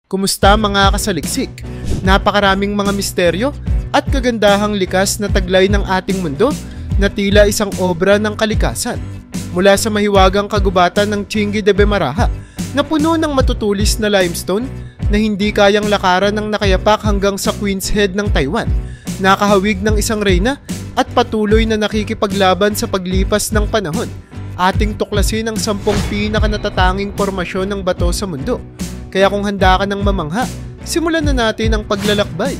Kumusta mga kasaliksik? Napakaraming mga misteryo at kagandahang likas na taglay ng ating mundo na tila isang obra ng kalikasan. Mula sa mahiwagang kagubatan ng Chingy de Bemaraha na puno ng matutulis na limestone na hindi kayang lakaran ng nakayapak hanggang sa Queen's Head ng Taiwan, nakahawig ng isang reyna at patuloy na nakikipaglaban sa paglipas ng panahon. Ating tuklasin ang 10 pinakanatatanging pormasyon ng bato sa mundo. Kaya kung handa ka ng mamangha, simulan na natin ang paglalakbay.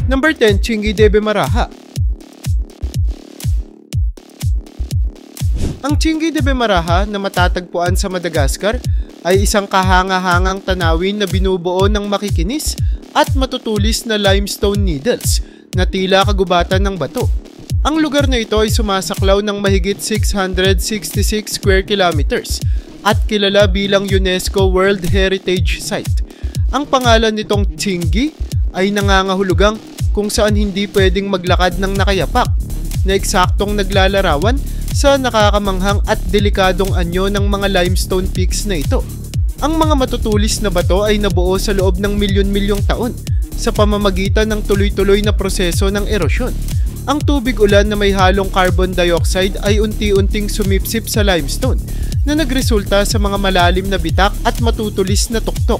Number 10, Chingy de Bemaraha. Ang Chingy de Bemaraha na matatagpuan sa Madagascar ay isang kahanga-hangang tanawin na binubuo ng makikinis at matutulis na limestone needles na tila kagubatan ng bato. Ang lugar na ito ay sumasaklaw ng mahigit 666 square kilometers at kilala bilang UNESCO World Heritage Site. Ang pangalan nitong Chingy ay nangangahulugang kung saan hindi pwedeng maglakad ng nakayapak, na eksaktong naglalarawan sa nakakamanghang at delikadong anyo ng mga limestone peaks na ito. Ang mga matutulis na bato ay nabuo sa loob ng milyon-milyong taon sa pamamagitan ng tuloy-tuloy na proseso ng erosyon. Ang tubig ulan na may halong carbon dioxide ay unti-unting sumipsip sa limestone na nagresulta sa mga malalim na bitak at matutulis na tuktok.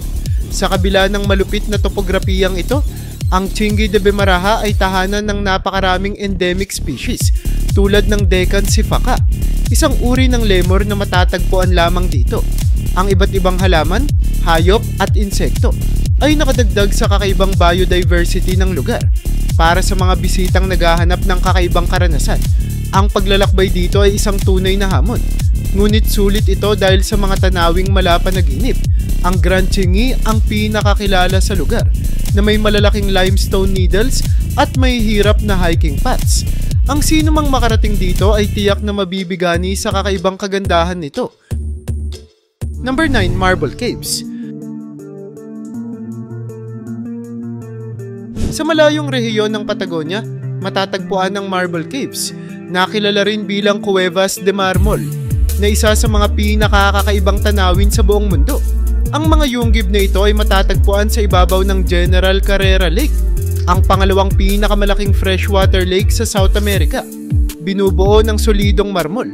Sa kabila ng malupit na topograpiyang ito, ang Chingy de Bemaraha ay tahanan ng napakaraming endemic species tulad ng Deccan sifaka, isang uri ng lemur na matatagpuan lamang dito. Ang iba't ibang halaman, hayop at insekto ay nakadagdag sa kakaibang biodiversity ng lugar. Para sa mga bisitang naghahanap ng kakaibang karanasan, ang paglalakbay dito ay isang tunay na hamon. Ngunit sulit ito dahil sa mga tanawing malapanaginip. Ang Grand Chingy ang pinakakilala sa lugar na may malalaking limestone needles at may hirap na hiking paths. Ang sino mang makarating dito ay tiyak na mabibigani sa kakaibang kagandahan nito. Number 9, Marble Caves. Sa malayong rehiyon ng Patagonia, matatagpuan ang Marble Caves, na kilala rin bilang Cuevas de Marmol, na isa sa mga pinakakakaibang tanawin sa buong mundo. Ang mga yunggib na ito ay matatagpuan sa ibabaw ng General Carrera Lake, ang pangalawang pinakamalaking freshwater lake sa South America. Binubuo ng solidong marmol.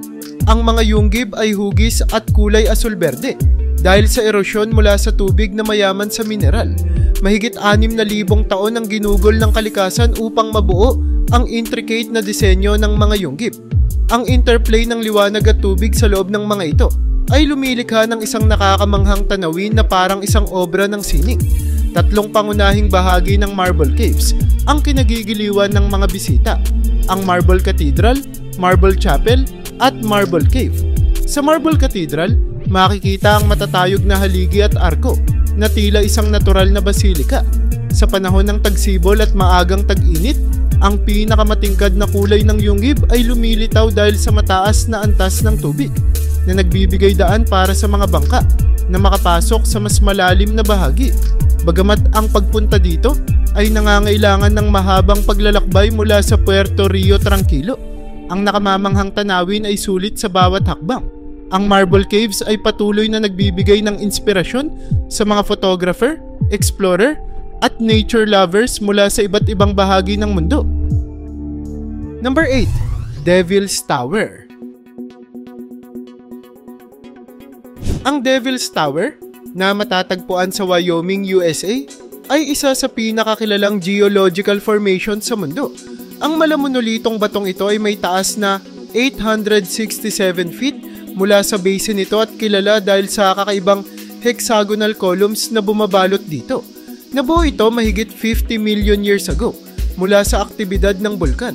Ang mga yunggib ay hugis at kulay asul-berde dahil sa erosyon mula sa tubig na mayaman sa mineral. Mahigit 6,000 taon ang ginugol ng kalikasan upang mabuo ang intricate na disenyo ng mga yunggib. Ang interplay ng liwanag at tubig sa loob ng mga ito ay lumilikha ng isang nakakamanghang tanawin na parang isang obra ng sining. 3 pangunahing bahagi ng Marble Caves ang kinagigiliwan ng mga bisita: ang Marble Cathedral, Marble Chapel, at Marble Cave. Sa Marble Cathedral, makikita ang matatayog na haligi at arko na tila isang natural na basilika. Sa panahon ng tagsibol at maagang tag-init, ang pinakamatingkad na kulay ng yunggib ay lumilitaw dahil sa mataas na antas ng tubig na nagbibigay daan para sa mga bangka na makapasok sa mas malalim na bahagi. Bagamat ang pagpunta dito ay nangangailangan ng mahabang paglalakbay mula sa Puerto Rio Tranquilo, ang nakamamanghang tanawin ay sulit sa bawat hakbang. Ang Marble Caves ay patuloy na nagbibigay ng inspirasyon sa mga photographer, explorer, at nature lovers mula sa iba't ibang bahagi ng mundo. Number 8, Devil's Tower. Ang Devil's Tower, na matatagpuan sa Wyoming, USA, ay isa sa pinakakilalang geological formation sa mundo. Ang malamonolitong batong ito ay may taas na 867 feet mula sa basin nito at kilala dahil sa kakaibang hexagonal columns na bumabalot dito. Nabuo ito mahigit 50 million years ago mula sa aktibidad ng bulkan.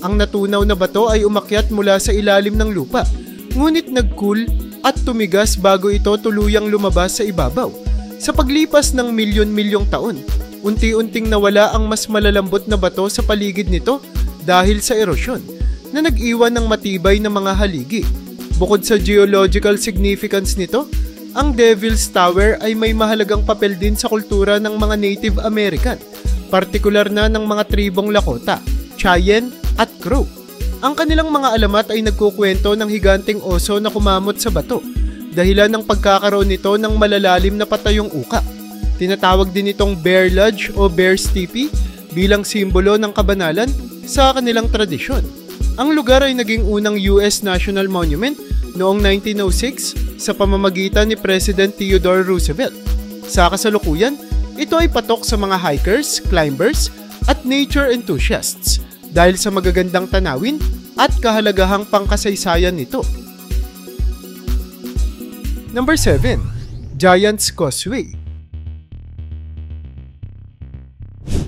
Ang natunaw na bato ay umakyat mula sa ilalim ng lupa, ngunit nag-cool at tumigas bago ito tuluyang lumabas sa ibabaw. Sa paglipas ng milyon-milyong taon, unti-unting nawala ang mas malalambot na bato sa paligid nito dahil sa erosyon na nag-iwan ng matibay na mga haligi. Bukod sa geological significance nito, ang Devil's Tower ay may mahalagang papel din sa kultura ng mga Native American, partikular na ng mga tribong Lakota, Cheyenne at Crow. Ang kanilang mga alamat ay nagkukwento ng higanteng oso na kumamot sa bato dahilan ng pagkakaroon nito ng malalalim na patayong uka. Tinatawag din itong Bear Lodge o Bear's Teepee bilang simbolo ng kabanalan sa kanilang tradisyon. Ang lugar ay naging unang US National Monument noong 1906 sa pamamagitan ni President Theodore Roosevelt. Sa kasalukuyan, ito ay patok sa mga hikers, climbers, at nature enthusiasts dahil sa magagandang tanawin at kahalagahang pangkasaysayan nito. Number 7. Giant's Causeway.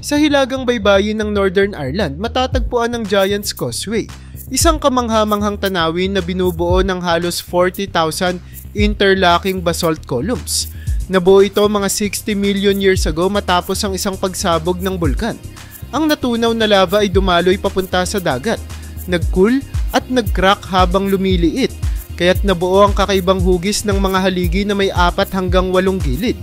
Sa hilagang baybayin ng Northern Ireland, matatagpuan ang Giant's Causeway, isang kamangha-manghang tanawin na binubuo ng halos 40,000 interlocking basalt columns. Nabuo ito mga 60 million years ago matapos ang isang pagsabog ng bulkan. Ang natunaw na lava ay dumaloy papunta sa dagat, nag-cool at nag-crack habang lumiliit, kaya't nabuo ang kakaibang hugis ng mga haligi na may 4 hanggang 8 gilid.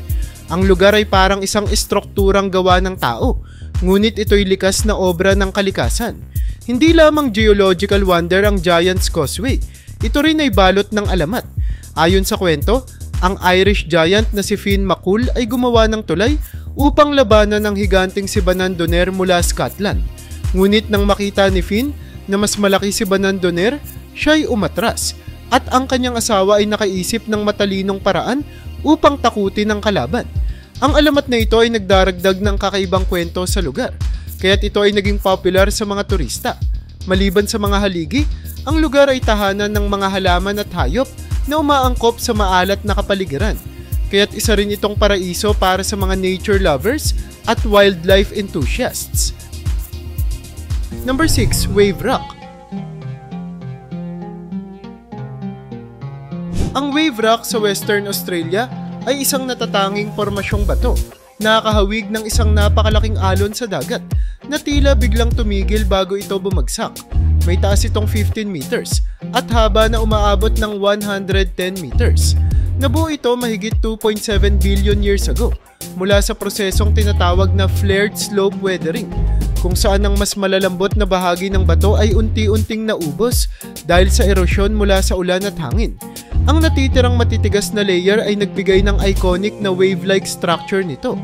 Ang lugar ay parang isang estrukturang gawa ng tao, ngunit ito'y likas na obra ng kalikasan. Hindi lamang geological wonder ang Giant's Causeway, ito rin ay balot ng alamat. Ayon sa kwento, ang Irish giant na si Finn McCool ay gumawa ng tulay upang labanan ng higanting si Banandonair mula Scotland. Ngunit nang makita ni Finn na mas malaki si Banandonair, siya'y umatras at ang kanyang asawa ay nakaisip ng matalinong paraan upang takutin ang kalaban. Ang alamat na ito ay nagdaragdag ng kakaibang kwento sa lugar, kaya't ito ay naging popular sa mga turista. Maliban sa mga haligi, ang lugar ay tahanan ng mga halaman at hayop na umaangkop sa maalat na kapaligiran, kaya't isa rin itong paraiso para sa mga nature lovers at wildlife enthusiasts. Number 6. Wave Rock. Ang Wave Rock sa Western Australia ay isang natatanging pormasyong bato, nakakahawig ng isang napakalaking alon sa dagat na tila biglang tumigil bago ito bumagsak. May taas itong 15 meters at haba na umaabot ng 110 meters. Nabuo ito mahigit 2.7 billion years ago mula sa prosesong tinatawag na flared slope weathering, kung saan ang mas malalambot na bahagi ng bato ay unti-unting naubos dahil sa erosyon mula sa ulan at hangin. Ang natitirang matitigas na layer ay nagbigay ng iconic na wave-like structure nito.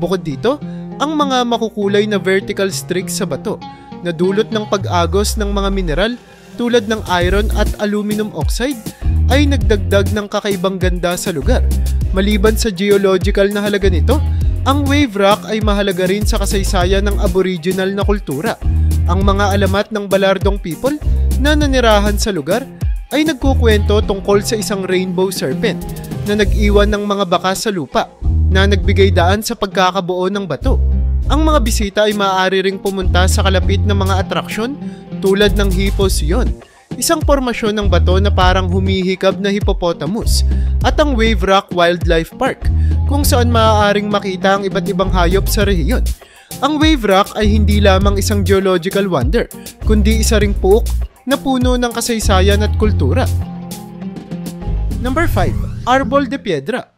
Bukod dito, ang mga makukulay na vertical streaks sa bato na dulot ng pag-agos ng mga mineral tulad ng iron at aluminum oxide ay nagdagdag ng kakaibang ganda sa lugar. Maliban sa geological na halaga nito, ang Wave Rock ay mahalaga rin sa kasaysayan ng aboriginal na kultura. Ang mga alamat ng Balardong people na nanirahan sa lugar ay nagkukwento tungkol sa isang rainbow serpent na nag-iwan ng mga bakas sa lupa na nagbigay daan sa pagkakabuo ng bato. Ang mga bisita ay maaari ring pumunta sa kalapit ng mga atraksyon tulad ng Hipposion, isang pormasyon ng bato na parang humihikab na hippopotamus, at ang Wave Rock Wildlife Park, kung saan maaaring makita ang iba't ibang hayop sa rehiyon. Ang Wave Rock ay hindi lamang isang geological wonder, kundi isa ring puok na puno ng kasaysayan at kultura. Number 5. Árbol de Piedra.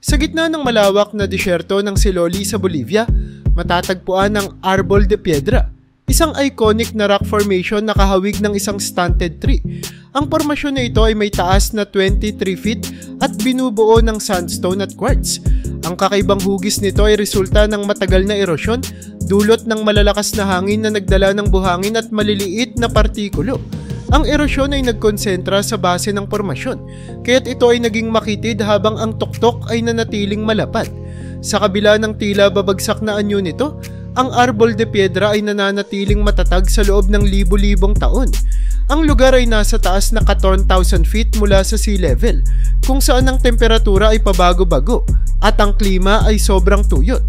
Sa gitna ng malawak na disyerto ng Siloli sa Bolivia, matatagpuan ang Árbol de Piedra, isang iconic na rock formation na kahawig ng isang stunted tree. Ang formasyon na ito ay may taas na 23 feet at binubuo ng sandstone at quartz. Ang kakaibang hugis nito ay resulta ng matagal na erosyon dulot ng malalakas na hangin na nagdala ng buhangin at maliliit na partikulo. Ang erosyon ay nagkonsentra sa base ng formasyon, kaya't ito ay naging makitid habang ang tuktok ay nanatiling malapad. Sa kabila ng tila babagsak na anyo nito, ang Árbol de Piedra ay nananatiling matatag sa loob ng libu-libong taon. Ang lugar ay nasa taas na 14,000 feet mula sa sea level, kung saan ang temperatura ay pabago-bago at ang klima ay sobrang tuyot.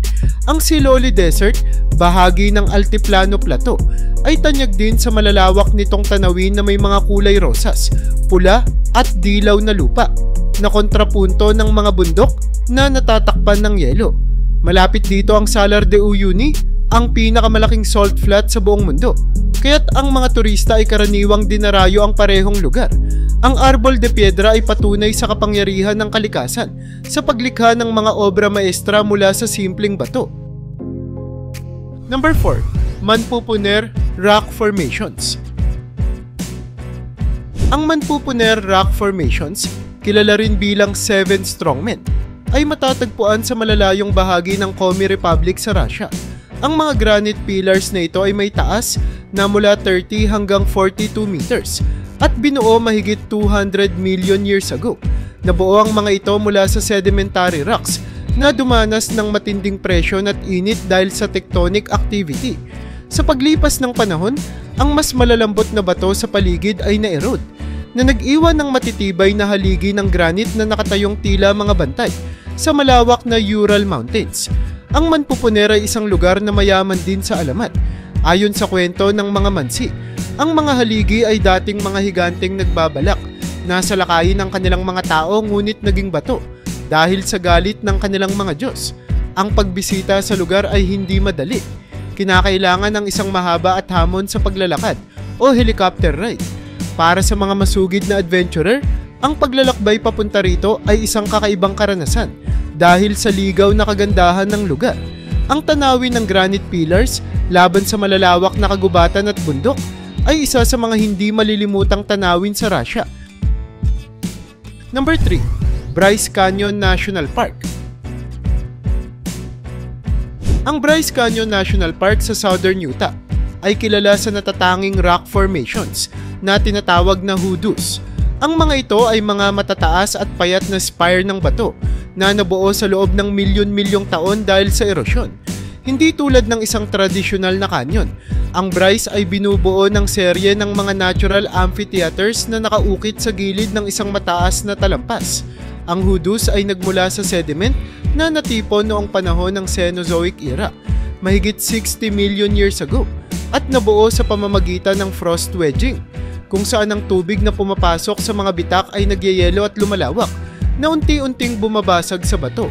Ang Siloli Desert, bahagi ng Altiplano Plateau, ay tanyag din sa malalawak nitong tanawin na may mga kulay rosas, pula at dilaw na lupa, na kontrapunto ng mga bundok na natatakpan ng yelo. Malapit dito ang Salar de Uyuni, ang pinakamalaking salt flat sa buong mundo, kaya't ang mga turista ay karaniwang dinarayo ang parehong lugar. Ang Árbol de Piedra ay patunay sa kapangyarihan ng kalikasan sa paglikha ng mga obra maestra mula sa simpleng bato. Number 4. Manpupuner Rock Formations. Ang Manpupuner Rock Formations, kilala rin bilang Seven Strongmen, ay matatagpuan sa malalayong bahagi ng Komi Republic sa Russia. Ang mga granite pillars na ito ay may taas na mula 30 hanggang 42 meters at binuo mahigit 200 million years ago. Nabuo ang mga ito mula sa sedimentary rocks na dumanas ng matinding presyon at init dahil sa tectonic activity. Sa paglipas ng panahon, ang mas malalambot na bato sa paligid ay na-erode, na nag-iwan ng matitibay na haligi ng granite na nakatayong tila mga bantay sa malawak na Ural Mountains. Ang Manpupuner ay isang lugar na mayaman din sa alamat. Ayon sa kwento ng mga mansi, ang mga haligi ay dating mga higanteng nagbabalak na salakayin ng kanilang mga tao ngunit naging bato dahil sa galit ng kanilang mga Diyos. Ang pagbisita sa lugar ay hindi madali. Kinakailangan ng isang mahaba at hamon sa paglalakad o helicopter ride. Para sa mga masugid na adventurer, ang paglalakbay papunta rito ay isang kakaibang karanasan dahil sa ligaw na kagandahan ng lugar. Ang tanawin ng granite pillars laban sa malalawak na kagubatan at bundok ay isa sa mga hindi malilimutang tanawin sa Russia. Number 3. Bryce Canyon National Park. Ang Bryce Canyon National Park sa Southern Utah ay kilala sa natatanging rock formations na tinatawag na hoodoos. Ang mga ito ay mga matataas at payat na spire ng bato na nabuo sa loob ng milyon-milyong taon dahil sa erosyon. Hindi tulad ng isang tradisyonal na canyon, ang Bryce ay binubuo ng serye ng mga natural amphitheaters na nakaukit sa gilid ng isang mataas na talampas. Ang hoodoos ay nagmula sa sediment na natipon noong panahon ng Cenozoic era, mahigit 60 million years ago, at nabuo sa pamamagitan ng frost wedging, kung saan ang tubig na pumapasok sa mga bitak ay nagyayelo at lumalawak na unti-unting bumabasag sa bato.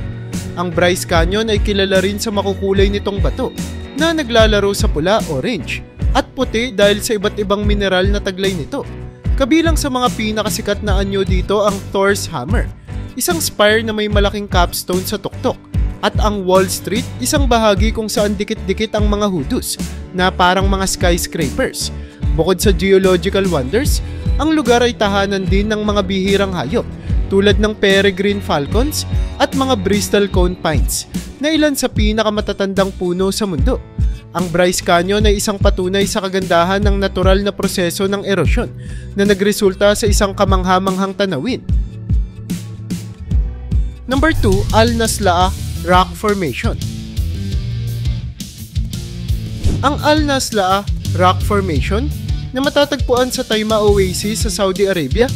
Ang Bryce Canyon ay kilala rin sa makukulay nitong bato na naglalaro sa pula, orange at puti dahil sa iba't ibang mineral na taglay nito. Kabilang sa mga pinakasikat na anyo dito ang Thor's Hammer, isang spire na may malaking capstone sa tuktok, at ang Wall Street, isang bahagi kung saan dikit-dikit ang mga hoodoos na parang mga skyscrapers. Bukod sa geological wonders, ang lugar ay tahanan din ng mga bihirang hayop tulad ng peregrine falcons at mga Bristol cone pines na ilan sa pinakamatatandang puno sa mundo. Ang Bryce Canyon ay isang patunay sa kagandahan ng natural na proseso ng erosyon na nagresulta sa isang kamangha-manghang tanawin. Number 2, Al-Nasla'a Rock Formation. Ang Al-Nasla'a Rock Formation na matatagpuan sa Taima Oasis sa Saudi Arabia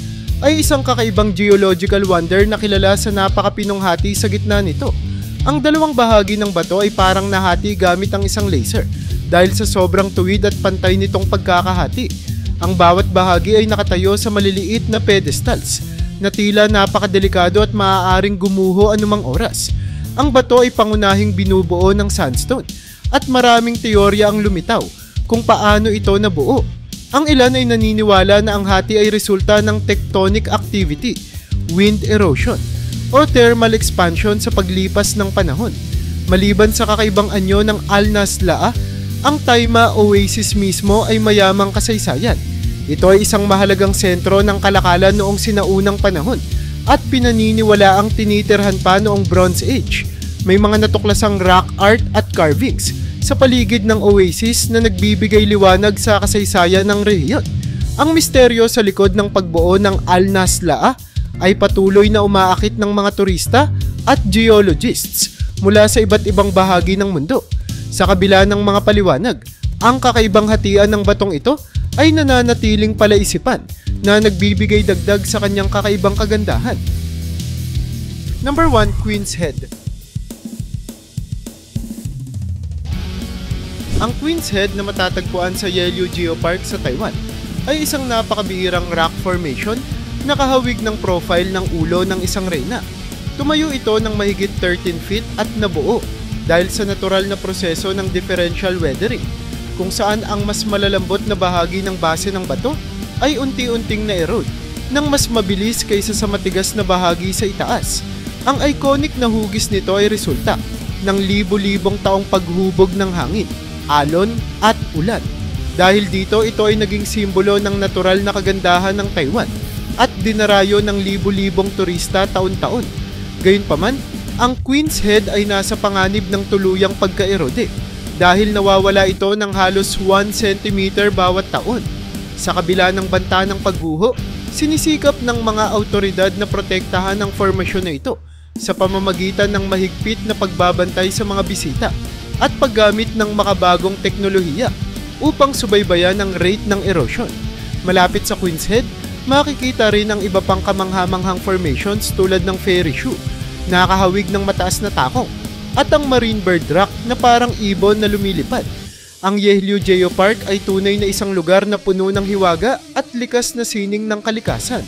ay isang kakaibang geological wonder na kilala sa napakapinonghati sa gitna nito. Ang dalawang bahagi ng bato ay parang nahati gamit ang isang laser dahil sa sobrang tuwid at pantay nitong pagkakahati. Ang bawat bahagi ay nakatayo sa maliliit na pedestals na tila napakadelikado at maaaring gumuho anumang oras. Ang bato ay pangunahing binubuo ng sandstone at maraming teorya ang lumitaw kung paano ito nabuo. Ang ilan ay naniniwala na ang hati ay resulta ng tectonic activity, wind erosion, o thermal expansion sa paglipas ng panahon. Maliban sa kakaibang anyo ng Al-Nasla'a, ang Taima Oasis mismo ay mayamang kasaysayan. Ito ay isang mahalagang sentro ng kalakalan noong sinaunang panahon at pinaniniwalaang tinitirhan pa noong Bronze Age. May mga natuklasang rock art at carvings sa paligid ng oasis na nagbibigay liwanag sa kasaysayan ng rehiyon. Ang misteryo sa likod ng pagbuo ng Al-Nasla'a ay patuloy na umaakit ng mga turista at geologists mula sa iba't ibang bahagi ng mundo. Sa kabila ng mga paliwanag, ang kakaibang hatian ng batong ito ay nananatiling palaisipan na nagbibigay dagdag sa kanyang kakaibang kagandahan. Number 1, Queen's Head. Ang Queen's Head na matatagpuan sa Yelyu Geopark sa Taiwan ay isang napakabihirang rock formation na kahawig ng profile ng ulo ng isang reyna. Tumayo ito ng mahigit 13 feet at nabuo dahil sa natural na proseso ng differential weathering, kung saan ang mas malalambot na bahagi ng base ng bato ay unti-unting na-erode nang mas mabilis kaysa sa matigas na bahagi sa itaas. Ang iconic na hugis nito ay resulta ng libo-libong taong paghubog ng hangin, alon at ulan. Dahil dito, ito ay naging simbolo ng natural na kagandahan ng Taiwan at dinarayo ng libu-libong turista taon-taon. Gayunpaman, ang Queen's Head ay nasa panganib ng tuluyang pagka-erode dahil nawawala ito ng halos 1 cm bawat taon. Sa kabila ng banta ng pagguho, sinisikap ng mga autoridad na protektahan ang formasyon na ito sa pamamagitan ng mahigpit na pagbabantay sa mga bisita at paggamit ng makabagong teknolohiya upang subaybayan ang rate ng erosion. Malapit sa Queen's Head, makikita rin ang iba pang kamanghamanghang formations tulad ng Fairy Shoe, nakahawig ng mataas na takong, at ang Marine Bird Rock na parang ibon na lumilipad. Ang Yehliu Geopark ay tunay na isang lugar na puno ng hiwaga at likas na sining ng kalikasan.